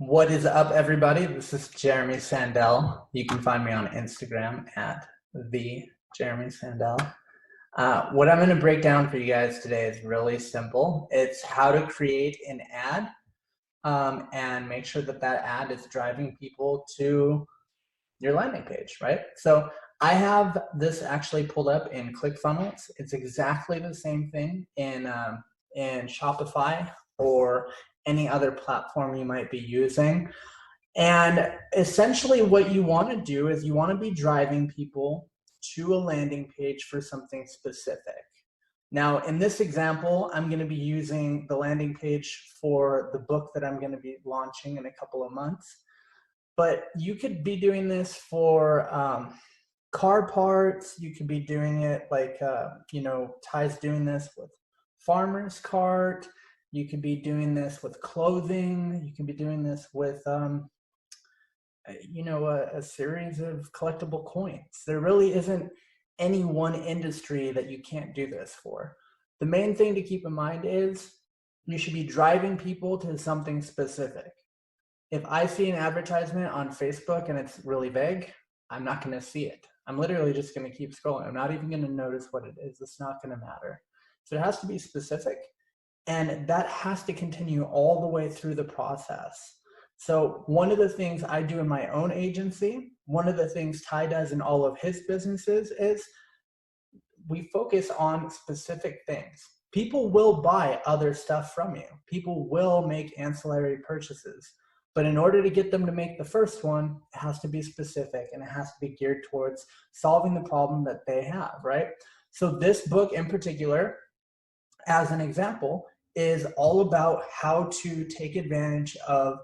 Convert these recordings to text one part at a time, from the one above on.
What is up, everybody? This is Jeremy Sandell. You can find me on Instagram at the Jeremy Sandell. What I'm going to break down for you guys today is really simple. It's how to create an ad and make sure that that ad is driving people to your landing page, right? So I have this actually pulled up in ClickFunnels. It's exactly the same thing in Shopify or any other platform you might be using. And essentially what you want to do is you want to be driving people to a landing page for something specific. Now, in this example, I'm going to be using the landing page for the book that I'm going to be launching in a couple of months. But you could be doing this for car parts. You could be doing it like, Ty's doing this with Farmer's Cart. You could be doing this with clothing. You can be doing this with, a series of collectible coins. There really isn't any one industry that you can't do this for. The main thing to keep in mind is you should be driving people to something specific. If I see an advertisement on Facebook and it's really vague, I'm not going to see it. I'm literally just going to keep scrolling. I'm not even going to notice what it is. It's not going to matter. So it has to be specific. And that has to continue all the way through the process. So one of the things I do in my own agency, one of the things Ty does in all of his businesses is we focus on specific things. People will buy other stuff from you. People will make ancillary purchases. But in order to get them to make the first one, it has to be specific and it has to be geared towards solving the problem that they have, right? So this book in particular, as an example, is all about how to take advantage of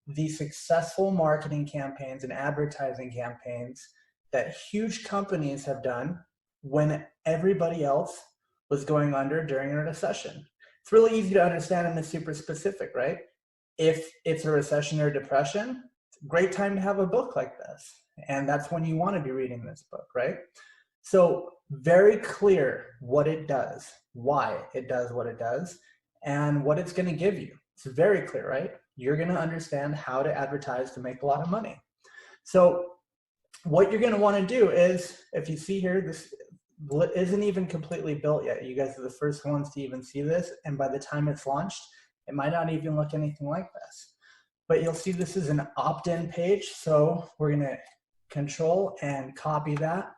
the successful marketing campaigns and advertising campaigns that huge companies have done when everybody else was going under during a recession. It's really easy to understand and it's super specific, right? If it's a recession or depression, it's a great time to have a book like this. And that's when you want to be reading this book, right? So very clear what it does, why it does what it does, and what it's going to give you. It's very clear, right? You're going to understand how to advertise to make a lot of money. So what you're going to want to do is, if you see here, this isn't even completely built yet. You guys are the first ones to even see this. And by the time it's launched, it might not even look anything like this. But you'll see this is an opt-in page. So we're going to control and copy that.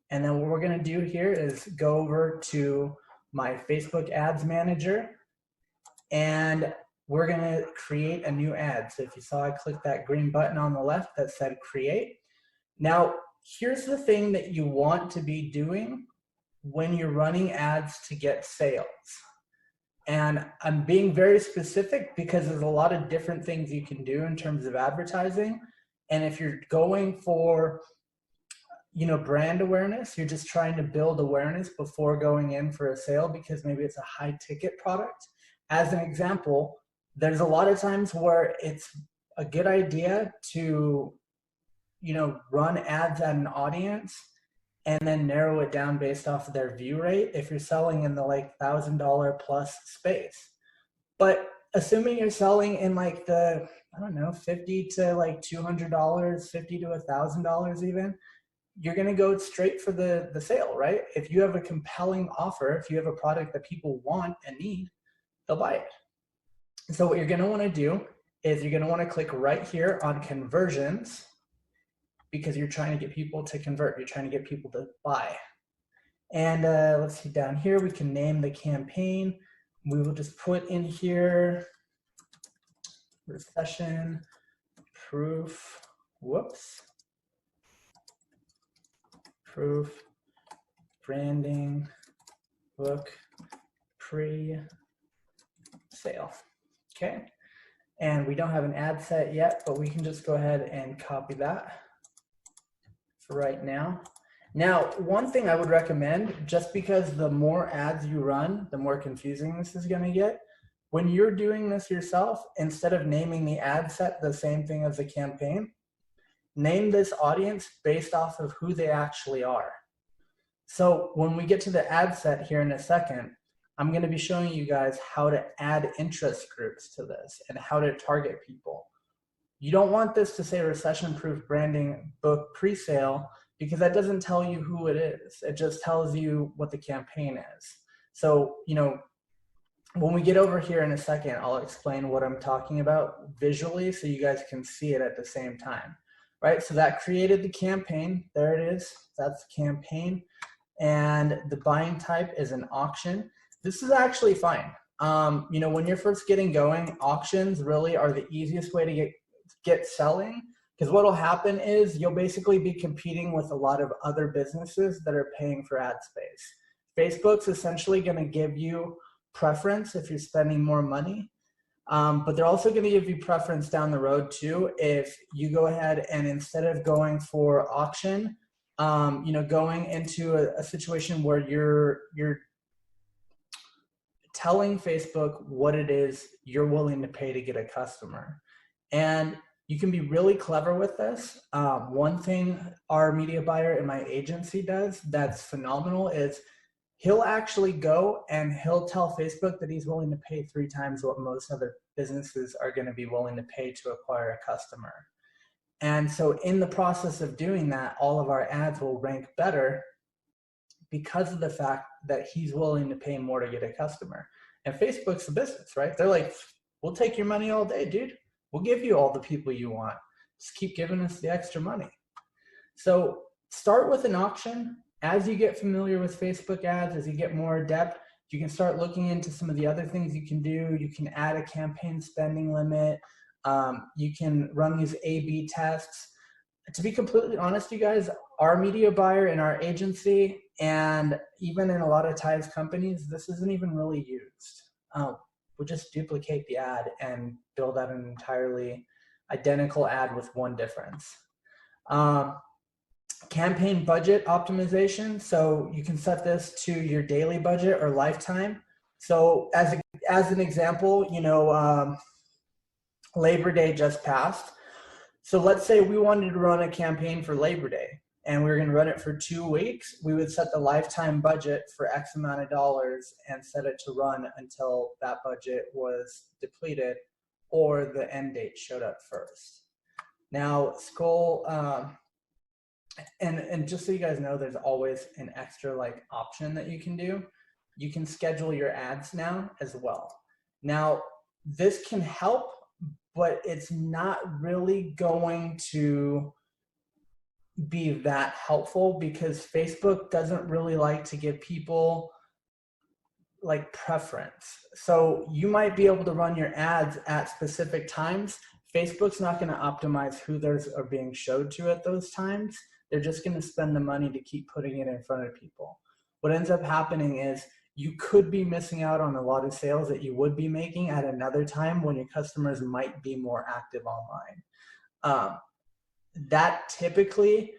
And then what we're going to do here is go over to my Facebook ads manager. And we're going to create a new ad. So if you saw, I clicked that green button on the left that said create. Now, here's the thing that you want to be doing when you're running ads to get sales. And I'm being very specific because there's a lot of different things you can do in terms of advertising. And if you're going for, brand awareness, you're just trying to build awareness before going in for a sale because maybe it's a high ticket product. As an example, there's a lot of times where it's a good idea to, run ads at an audience and then narrow it down based off of their view rate if you're selling in the $1,000 plus space. But assuming you're selling in like the, $50 to $200, $50 to $1,000 even, you're going to go straight for the sale, right? If you have a compelling offer, if you have a product that people want and need, they'll buy it. So what you're going to want to do is you're going to want to click right here on conversions because you're trying to get people to convert. You're trying to get people to buy. And let's see down here, we can name the campaign. We will just put in here recession proof, proof branding book pre-sale, okay? And we don't have an ad set yet, but we can just go ahead and copy that for right now. Now, one thing I would recommend, just because the more ads you run, the more confusing this is gonna get, when you're doing this yourself, instead of naming the ad set the same thing as the campaign, name this audience based off of who they actually are. So when we get to the ad set here in a second, I'm going to be showing you guys how to add interest groups to this and how to target people. You don't want this to say recession-proof branding book pre-sale, because that doesn't tell you who it is. It just tells you what the campaign is. So, when we get over here in a second, I'll explain what I'm talking about visually so you guys can see it at the same time, right? So that created the campaign. There it is. That's the campaign. And the buying type is an auction. This is actually fine. When you're first getting going, auctions really are the easiest way to get selling, because what will happen is you'll basically be competing with a lot of other businesses that are paying for ad space. Facebook's essentially going to give you preference if you're spending more money, but they're also going to give you preference down the road too if you go ahead and, instead of going for auction, going into a situation where you're telling Facebook what it is you're willing to pay to get a customer. And you can be really clever with this. One thing our media buyer in my agency does that's phenomenal is he'll actually go and he'll tell Facebook that he's willing to pay 3 times what most other businesses are going to be willing to pay to acquire a customer. And so in the process of doing that, all of our ads will rank better because of the fact that he's willing to pay more to get a customer. And Facebook's a business, right? They're like, we'll take your money all day, dude. We'll give you all the people you want. Just keep giving us the extra money. So start with an auction. As you get familiar with Facebook ads, as you get more adept, you can start looking into some of the other things you can do. You can add a campaign spending limit. You can run these A/B tests. To be completely honest, you guys, our media buyer in our agency, and even in a lot of Ty's companies, this isn't even really used. We'll just duplicate the ad and build out an entirely identical ad with one difference. Campaign budget optimization. So you can set this to your daily budget or lifetime. So as an example, Labor Day just passed. So let's say we wanted to run a campaign for Labor Day and we were going to run it for 2 weeks. We would set the lifetime budget for X amount of dollars and set it to run until that budget was depleted or the end date showed up first. Now, scroll, and just so you guys know, there's always an extra option that you can do. You can schedule your ads now as well. Now, this can help, but it's not really going to be that helpful because Facebook doesn't really like to give people preference. So you might be able to run your ads at specific times. Facebook's not going to optimize who theirs are being showed to at those times. They're just going to spend the money to keep putting it in front of people. What ends up happening is you could be missing out on a lot of sales that you would be making at another time when your customers might be more active online. That typically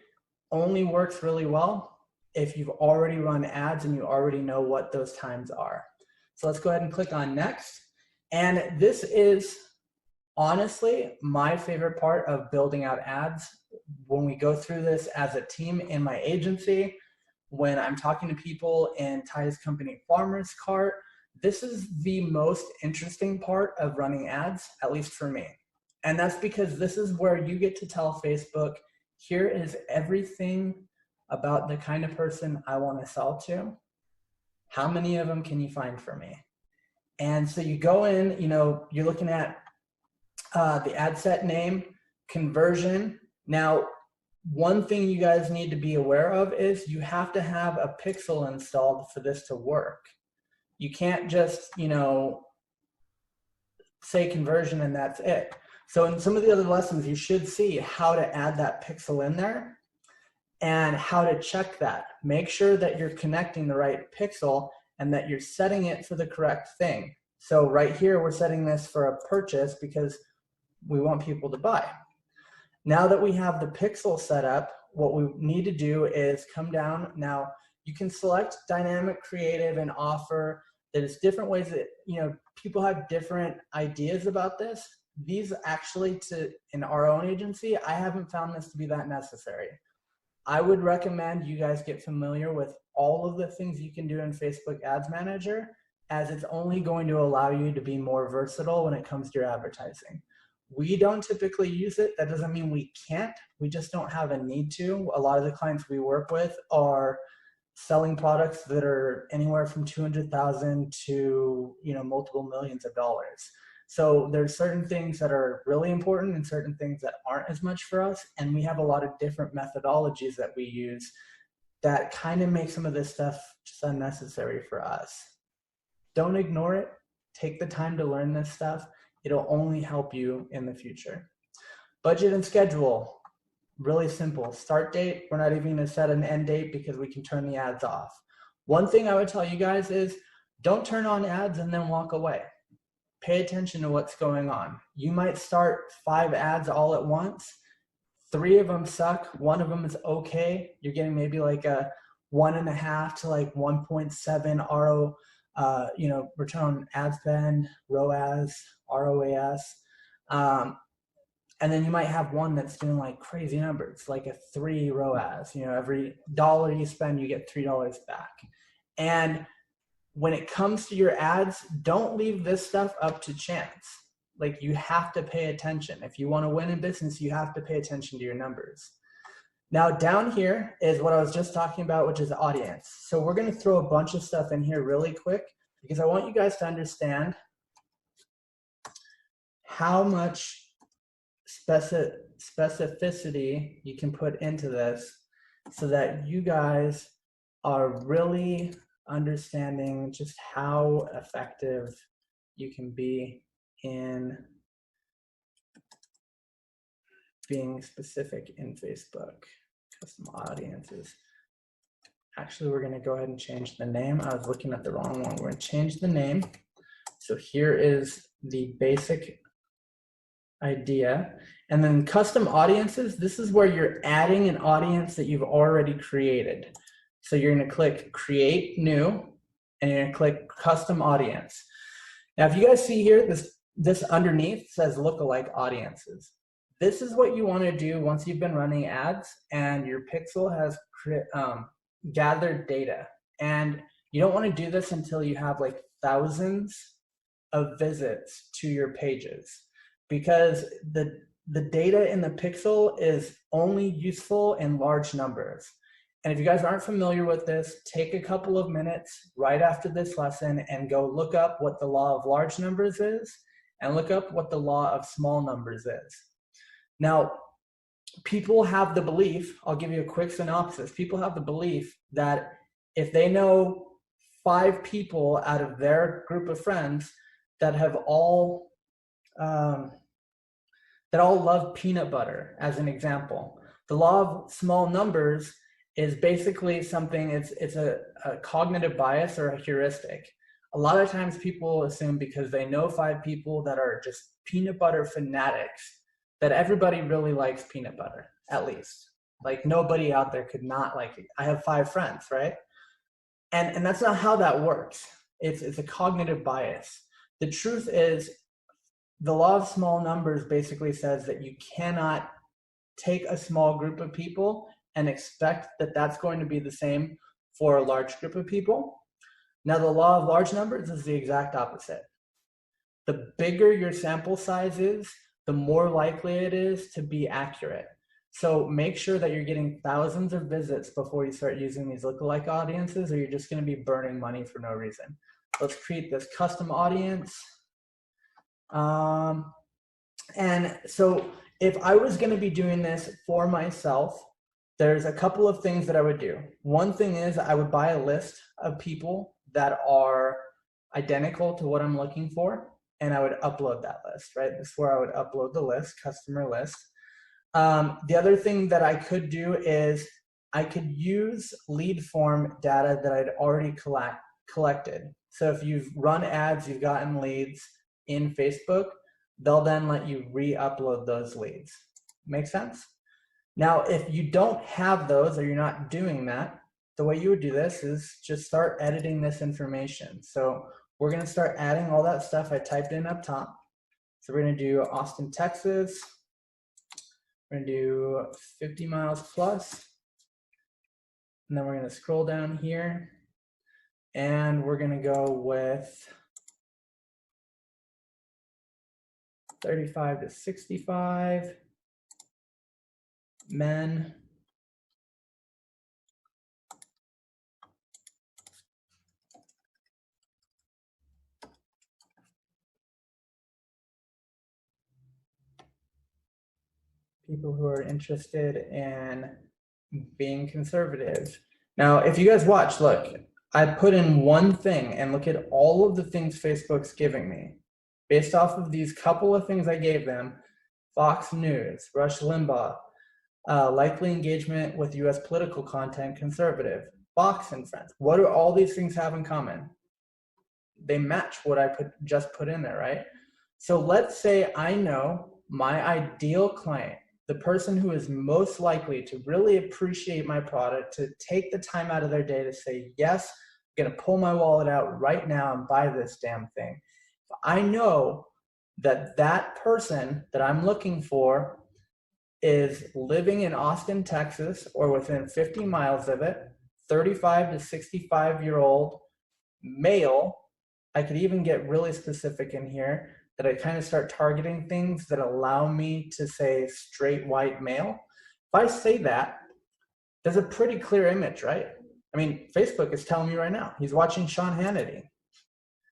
only works really well if you've already run ads and you already know what those times are. So let's go ahead and click on next. And this is honestly my favorite part of building out ads. When we go through this as a team in my agency, when I'm talking to people in Ty's company Farmer's Cart, this is the most interesting part of running ads, at least for me. And that's because this is where you get to tell Facebook, here is everything about the kind of person I want to sell to. How many of them can you find for me? And so you go in, you're looking at the ad set name, conversion. Now, one thing you guys need to be aware of is you have to have a pixel installed for this to work. You can't just, say conversion and that's it. So in some of the other lessons, you should see how to add that pixel in there and how to check that. Make sure that you're connecting the right pixel and that you're setting it for the correct thing. So right here, we're setting this for a purchase because we want people to buy. Now that we have the pixel set up, what we need to do is come down. Now, you can select dynamic creative and offer. There's different ways that, people have different ideas about this. These actually, in our own agency, I haven't found this to be that necessary. I would recommend you guys get familiar with all of the things you can do in Facebook Ads Manager, as it's only going to allow you to be more versatile when it comes to your advertising. We don't typically use it. That doesn't mean we can't. We just don't have a need to. A lot of the clients we work with are selling products that are anywhere from 200,000 to, you know, multiple millions of dollars. So there's certain things that are really important and certain things that aren't as much for us. And we have a lot of different methodologies that we use that kind of make some of this stuff just unnecessary for us. Don't ignore it. Take the time to learn this stuff. It'll only help you in the future. Budget and schedule. Really simple. Start date. We're not even going to set an end date because we can turn the ads off. One thing I would tell you guys is don't turn on ads and then walk away. Pay attention to what's going on. You might start 5 ads all at once. 3 of them suck. 1 of them is okay. You're getting maybe like a 1.5 to like 1.7 RO, return on ad spend, ROAS, ROAS. And then you might have one that's doing like crazy numbers, like a 3 ROAS. You know, every $1 you spend, you get $3 back. And when it comes to your ads, don't leave this stuff up to chance. Like, you have to pay attention. If you want to win in business, you have to pay attention to your numbers. Now down here is what I was just talking about, which is audience. So we're going to throw a bunch of stuff in here really quick because I want you guys to understand how much specificity you can put into this so that you guys are really understanding just how effective you can be in being specific in Facebook. Custom audiences. Actually, we're going to go ahead and change the name. I was looking at the wrong one. We're going to change the name. So here is the basic idea. And then custom audiences, this is where you're adding an audience that you've already created. So you're going to click create new and you're going to click custom audience. Now, if you guys see here, this underneath says lookalike audiences. This is what you want to do once you've been running ads and your pixel has gathered data. And you don't want to do this until you have like thousands of visits to your pages, because the data in the pixel is only useful in large numbers. And if you guys aren't familiar with this, take a couple of minutes right after this lesson and go look up what the law of large numbers is and look up what the law of small numbers is. Now, people have the belief, I'll give you a quick synopsis, people have the belief that if they know 5 people out of their group of friends that have all love peanut butter, as an example, the law of small numbers is basically something, it's a cognitive bias or a heuristic. A lot of times people assume because they know 5 people that are just peanut butter fanatics that everybody really likes peanut butter, at least. Like, nobody out there could not like it. I have 5 friends, right? And that's not how that works. It's a cognitive bias. The truth is, the law of small numbers basically says that you cannot take a small group of people and expect that that's going to be the same for a large group of people. Now, the law of large numbers is the exact opposite. The bigger your sample size is, the more likely it is to be accurate. So make sure that you're getting thousands of visits before you start using these lookalike audiences, or you're just going to be burning money for no reason. Let's create this custom audience. And so if I was going to be doing this for myself, there's a couple of things that I would do. One thing is I would buy a list of people that are identical to what I'm looking for, and I would upload that list, right? This is where I would upload the list, customer list. The other thing that I could do is I could use lead form data that I'd already collected. So if you've run ads, you've gotten leads in Facebook, they'll then let you re-upload those leads. Make sense? Now, if you don't have those or you're not doing that, the way you would do this is just start editing this information. So we're going to start adding all that stuff I typed in up top. So we're going to do Austin, Texas. We're going to do 50 miles plus. And then we're going to scroll down here. And we're going to go with 35 to 65, men. People who are interested in being conservative. Now, if you guys watch, look, I put in one thing and look at all of the things Facebook's giving me. Based off of these couple of things I gave them, Fox News, Rush Limbaugh, likely engagement with US political content, conservative, Fox and Friends. What do all these things have in common? They match what I just put in there, right? So let's say I know my ideal client, the person who is most likely to really appreciate my product, to take the time out of their day to say, yes, I'm gonna pull my wallet out right now and buy this damn thing. If I know that that person that I'm looking for is living in Austin, Texas, or within 50 miles of it, 35 to 65-year-old male. I could even get really specific in here that I kind of start targeting things that allow me to say straight white male. If I say that, there's a pretty clear image, right? I mean, Facebook is telling me right now, he's watching Sean Hannity.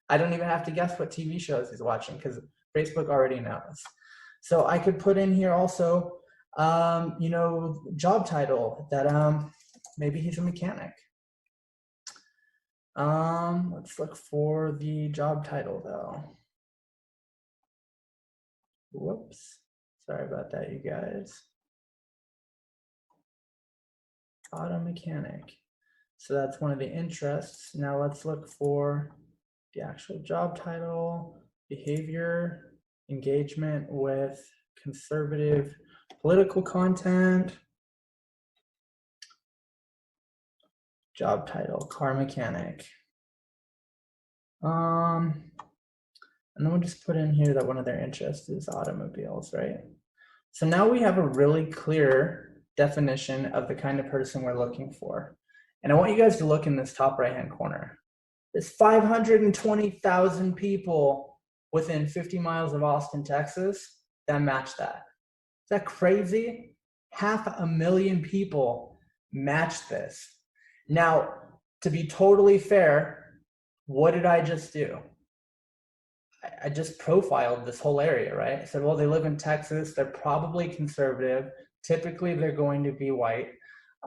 I don't even have to guess what TV shows he's watching because Facebook already knows. So I could put in here also, job title that maybe he's a mechanic. Let's look for the job title though. Whoops, sorry about that, you guys. Auto mechanic. So that's one of the interests. Now let's look for the actual job title, behavior, engagement with conservative political content. Job title, car mechanic. And then we'll just put in here that one of their interests is automobiles, right? So now we have a really clear definition of the kind of person we're looking for. And I want you guys to look in this top right-hand corner. There's 520,000 people within 50 miles of Austin, Texas that match that. Is that crazy? 500,000 people match this. Now, to be totally fair, what did I just do? I just profiled this whole area, right? I said, well, they live in Texas. They're probably conservative. Typically, they're going to be white.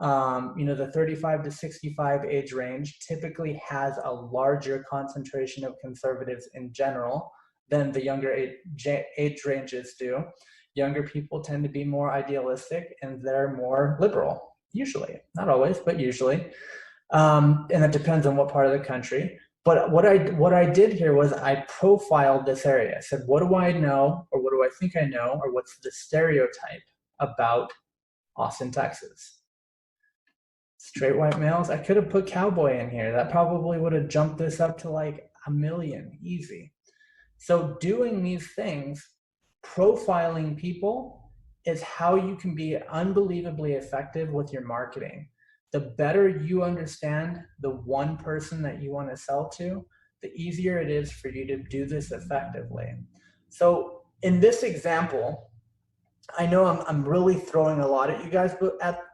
The 35 to 65 age range typically has a larger concentration of conservatives in general than the younger age ranges do. Younger people tend to be more idealistic and they're more liberal, usually. Not always, but usually. And it depends on what part of the country. But what I did here was I profiled this area. I said, what do I know, or what do I think I know, or what's the stereotype about Austin, Texas? Straight white males. I could have put cowboy in here. That probably would have jumped this up to like 1 million, easy. So doing these things, profiling people, is how you can be unbelievably effective with your marketing. The better you understand the one person that you want to sell to, the easier it is for you to do this effectively. So in this example, I know I'm really throwing a lot at you guys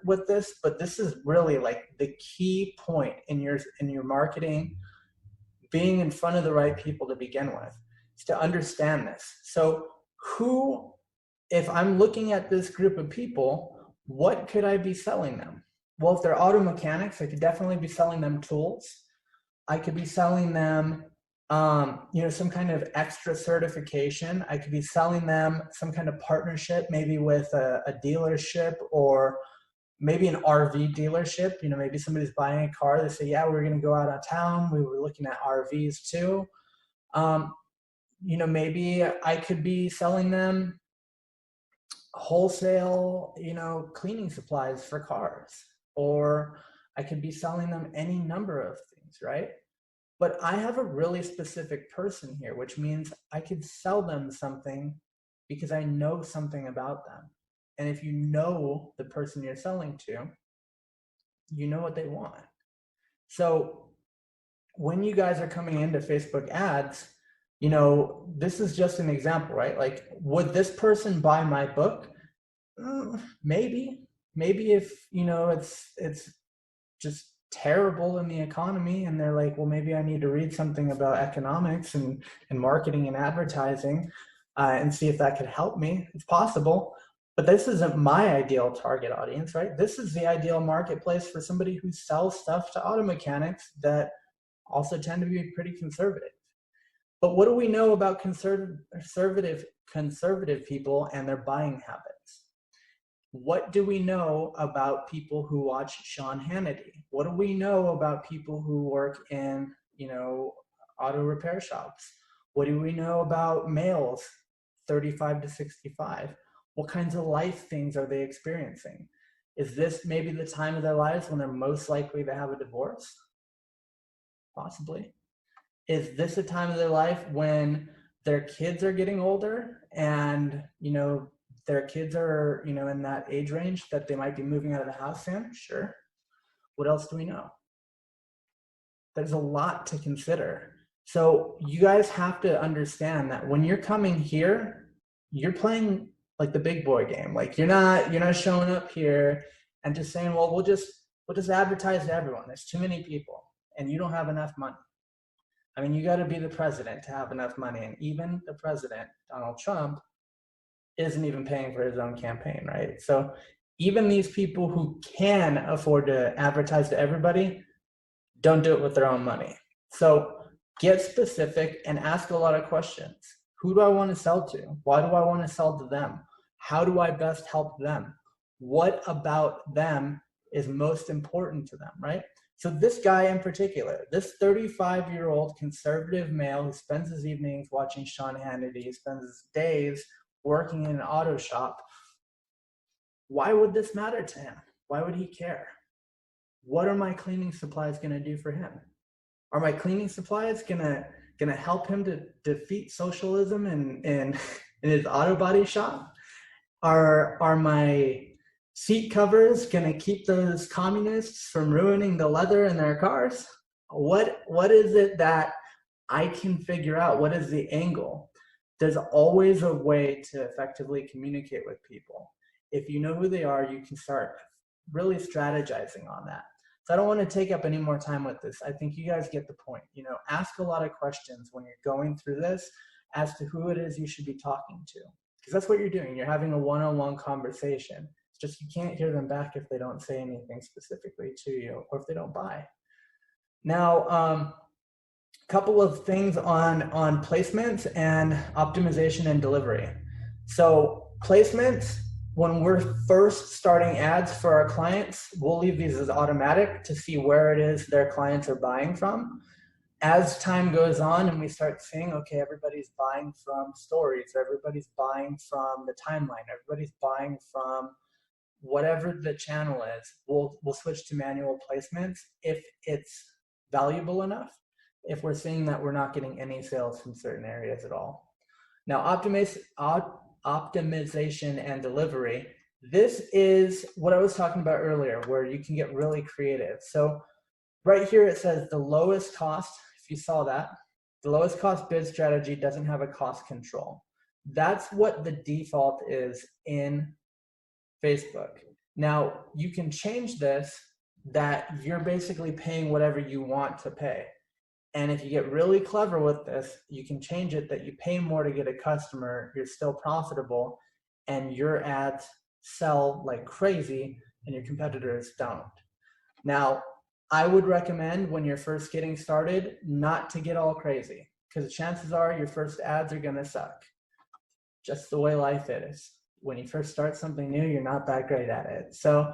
with this, but this is really like the key point in your marketing, being in front of the right people to begin with, is to understand this. So if I'm looking at this group of people, what could I be selling them? Well, if they're auto mechanics, I could definitely be selling them tools. I could be selling them, some kind of extra certification. I could be selling them some kind of partnership, maybe with a dealership or maybe an RV dealership. Maybe somebody's buying a car. They say, yeah, we're going to go out of town. We were looking at RVs too. Maybe I could be selling them wholesale, cleaning supplies for cars. Or I could be selling them any number of things, right? But I have a really specific person here, which means I could sell them something because I know something about them. And if you know the person you're selling to, you know what they want. So when you guys are coming into Facebook ads, You know, this is just an example, right? Like, would this person buy my book? Maybe, maybe if, you know, it's just terrible in the economy and they're like, well, maybe I need to read something about economics and marketing and advertising and see if that could help me. It's possible, but this isn't my ideal target audience, right? This is the ideal marketplace for somebody who sells stuff to auto mechanics that also tend to be pretty conservative. But what do we know about conservative people and their buying habits? What do we know about people who watch Sean Hannity? What do we know about people who work in, you know, auto repair shops? What do we know about males 35 to 65? What kinds of life things are they experiencing? Is this maybe the time of their lives when they're most likely to have a divorce? Possibly. Is this a time of their life when their kids are getting older and, you know, their kids are, you know, in that age range that they might be moving out of the house soon? Sure. What else do we know? There's a lot to consider. So you guys have to understand that when you're coming here, you're playing like the big boy game. Like you're not showing up here and just saying, well, we'll just advertise to everyone. There's too many people and you don't have enough money. I mean, you got to be the president to have enough money. And even the president, Donald Trump, isn't even paying for his own campaign, right? So even these people who can afford to advertise to everybody don't do it with their own money. So get specific and ask a lot of questions. Who do I want to sell to? Why do I want to sell to them? How do I best help them? What about them is most important to them, right? So this guy in particular, this 35-year-old conservative male who spends his evenings watching Sean Hannity, spends his days working in an auto shop, why would this matter to him? Why would he care? What are my cleaning supplies going to do for him? Are my cleaning supplies going to help him to defeat socialism in his auto body shop? Are my seat covers going to keep those communists from ruining the leather in their cars? What is it that I can figure out? What is the angle? There's always a way to effectively communicate with people. If you know who they are, you can start really strategizing on that. So I don't want to take up any more time with this. I think you guys get the point. You know, ask a lot of questions when you're going through this as to who it is you should be talking to. Because that's what you're doing. You're having a one-on-one conversation. It's just you can't hear them back if they don't say anything specifically to you or if they don't buy. Now, a couple of things on placements and optimization and delivery. So placements, when we're first starting ads for our clients, we'll leave these as automatic to see where it is their clients are buying from. As time goes on and we start seeing, okay, everybody's buying from stories, everybody's buying from the timeline, everybody's buying from whatever the channel is, we'll switch to manual placements if it's valuable enough, if we're seeing that we're not getting any sales from certain areas at all. Now, optimization and delivery. This is what I was talking about earlier, where you can get really creative. So right here it says the lowest cost, if you saw that, the lowest cost bid strategy doesn't have a cost control. That's what the default is in Facebook. Now, you can change this that you're basically paying whatever you want to pay. And if you get really clever with this, you can change it that you pay more to get a customer, you're still profitable, and your ads sell like crazy and your competitors don't. Now, I would recommend when you're first getting started not to get all crazy because the chances are your first ads are going to suck. Just the way life is. When you first start something new, you're not that great at it. So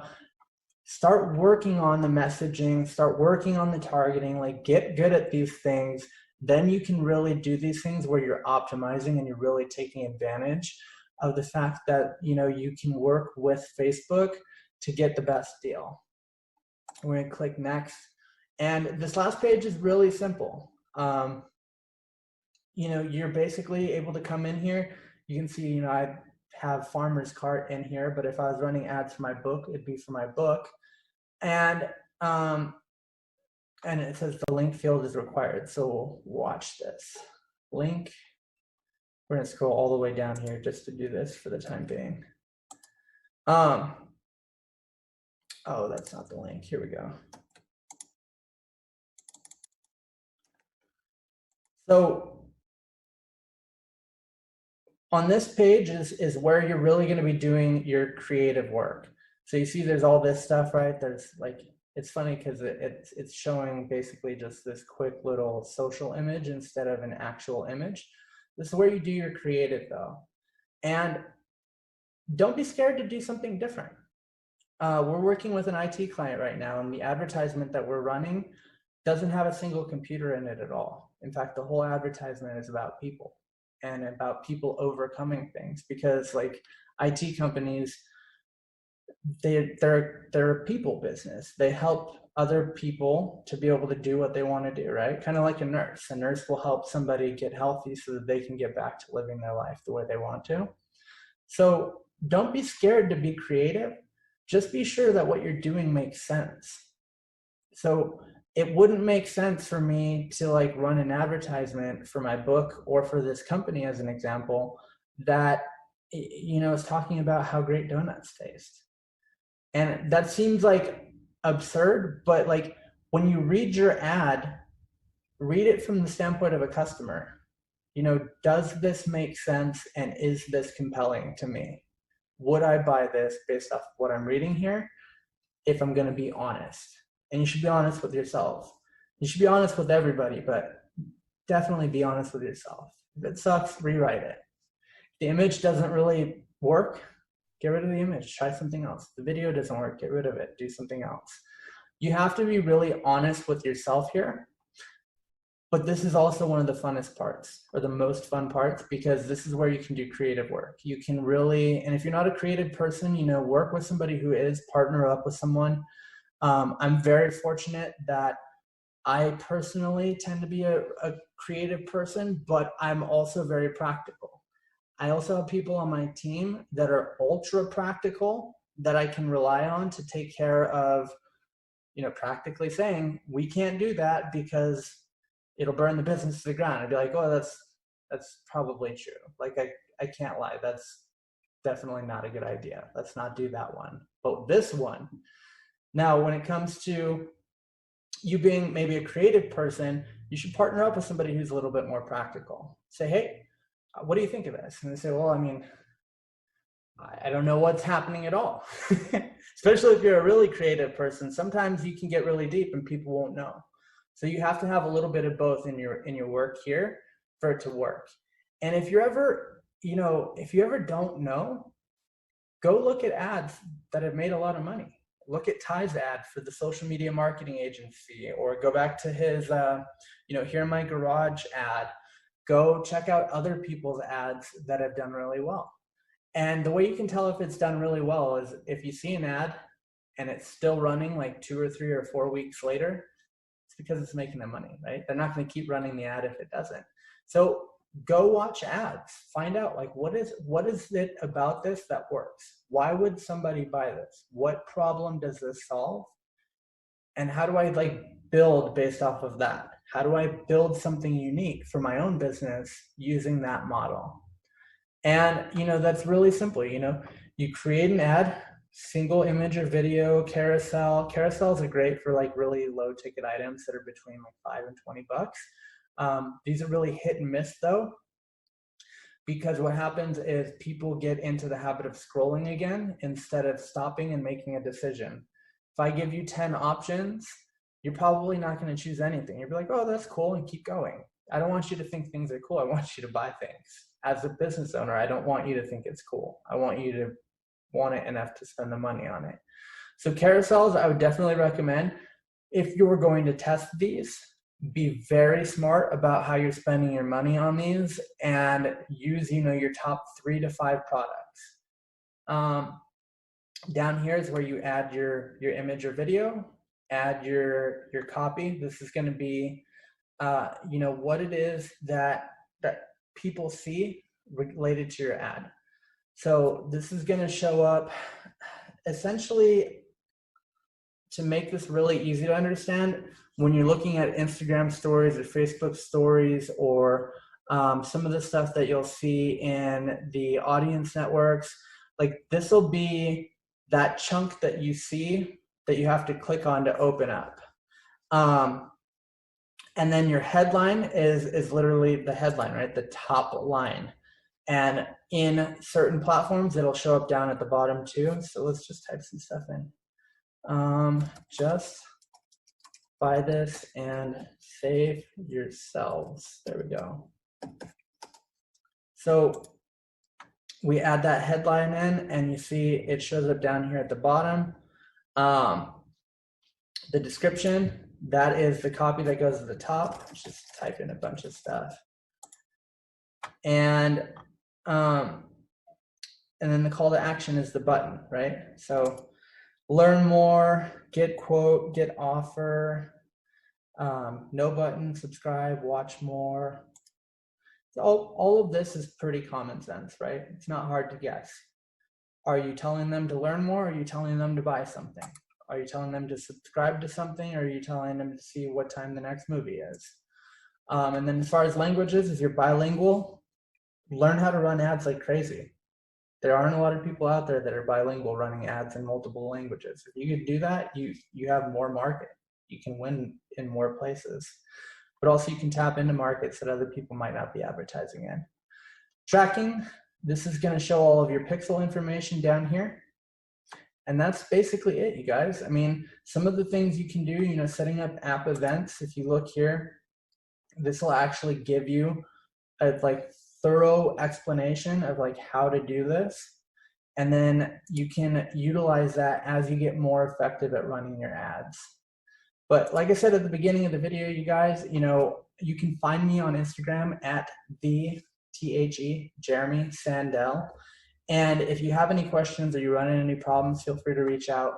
start working on the messaging, start working on the targeting, like get good at these things. Then you can really do these things where you're optimizing and you're really taking advantage of the fact that, you know, you can work with Facebook to get the best deal. We're going to click next. And this last page is really simple. You know, you're basically able to come in here. You can see, you know, I have Farmer's Cart in here, but if I was running ads for my book, it'd be for my book. And it says the link field is required. So we'll watch this. link. We're gonna scroll all the way down here just to do this for the time being. Oh, that's not the link. Here we go. So on this page is where you're really going to be doing your creative work. So you see there's all this stuff, right? There's like, it's funny because it's showing basically just this quick little social image instead of an actual image. This is where you do your creative though. And don't be scared to do something different. We're working with an IT client right now, and the advertisement that we're running doesn't have a single computer in it at all. In fact, the whole advertisement is about people and about people overcoming things, because like IT companies, they're a people business. They help other people to be able to do what they want to do, right? Kind of like a nurse. A nurse will help somebody get healthy so that they can get back to living their life the way they want to. So don't be scared to be creative. Just be sure that what you're doing makes sense. So it wouldn't make sense for me to like run an advertisement for my book or for this company, as an example, that, you know, is talking about how great donuts taste. And that seems like absurd, but like when you read your ad, read it from the standpoint of a customer. You know, does this make sense and is this compelling to me? Would I buy this based off what I'm reading here? If I'm going to be honest. And you should be honest with yourself. You should be honest with everybody, but definitely be honest with yourself. If it sucks, rewrite it. If the image doesn't really work, get rid of the image, try something else. The video doesn't work, get rid of it, do something else. You have to be really honest with yourself here. But this is also one of the funnest parts, or the most fun parts, because this is where you can do creative work. You can really, and if you're not a creative person, you know, work with somebody who is, partner up with someone. I'm very fortunate that I personally tend to be a creative person, but I'm also very practical. I also have people on my team that are ultra practical that I can rely on to take care of, you know, practically saying, we can't do that because it'll burn the business to the ground. I'd be like, oh, that's probably true. Like, I can't lie. That's definitely not a good idea. Let's not do that one. But this one, now, when it comes to you being maybe a creative person, you should partner up with somebody who's a little bit more practical. Say, hey, what do you think of this? And they say, well, I mean, I don't know what's happening at all. Especially if you're a really creative person, sometimes you can get really deep and people won't know. So you have to have a little bit of both in your work here for it to work. And if you're ever, you know, if you ever don't know, go look at ads that have made a lot of money. Look at Ty's ad for the social media marketing agency, or go back to his, you know, Here in My Garage ad. Go check out other people's ads that have done really well. And the way you can tell if it's done really well is if you see an ad and it's still running like 2 or 3 or 4 weeks later, it's because it's making them money, right? They're not going to keep running the ad if it doesn't. So go watch ads, find out like what is it about this that works? Why would somebody buy this? What problem does this solve? And how do I like build based off of that? How do I build something unique for my own business using that model? And, you know, that's really simple. You know, you create an ad, single image or video, carousel. Carousels are great for like really low ticket items that are between like $5 and $20. These are really hit and miss though, because what happens is people get into the habit of scrolling again instead of stopping and making a decision. If I give you 10 options, you're probably not going to choose anything. You'll be like, oh, that's cool, and keep going. I don't want you to think things are cool. I want you to buy things. As a business owner, I don't want you to think it's cool. I want you to want it enough to spend the money on it. So carousels, I would definitely recommend. If you were going to test these, be very smart about how you're spending your money on these, and use, you know, your top 3 to 5 products. Down here is where you add your image or video, add your copy. This is going to be, you know, what it is that people see related to your ad. So this is going to show up essentially, to make this really easy to understand, when you're looking at Instagram stories or Facebook stories or Some of the stuff that you'll see in the audience networks, like this will be that chunk that you see that you have to click on to open up. And then your headline is literally the headline, right? The top line. And in certain platforms, it'll show up down at the bottom too. So let's just type some stuff in. Just buy this and save yourselves. There we go. So we add that headline in, and you see it shows up down here at the bottom. The description, that is the copy that goes to the top. Just type in a bunch of stuff. And then the call to action is the button, right? So learn more, get quote, get offer, no button, subscribe, watch more. So all of this is pretty common sense, right? It's not hard to guess. Are you telling them to learn more? Or are you telling them to buy something? Are you telling them to subscribe to something? Or are you telling them to see what time the next movie is? And then as far as languages, if you're bilingual, learn how to run ads like crazy. There aren't a lot of people out there that are bilingual running ads in multiple languages. If you could do that, you have more market. You can win in more places. But also you can tap into markets that other people might not be advertising in. Tracking, this is going to show all of your pixel information down here. And that's basically it, you guys. I mean, some of the things you can do, you know, setting up app events. If you look here, this will actually give you a thorough explanation of how to do this. And then you can utilize that as you get more effective at running your ads. But like I said at the beginning of the video, you guys, you know, you can find me on Instagram at Jeremy Sandell. And if you have any questions or you run into any problems, feel free to reach out.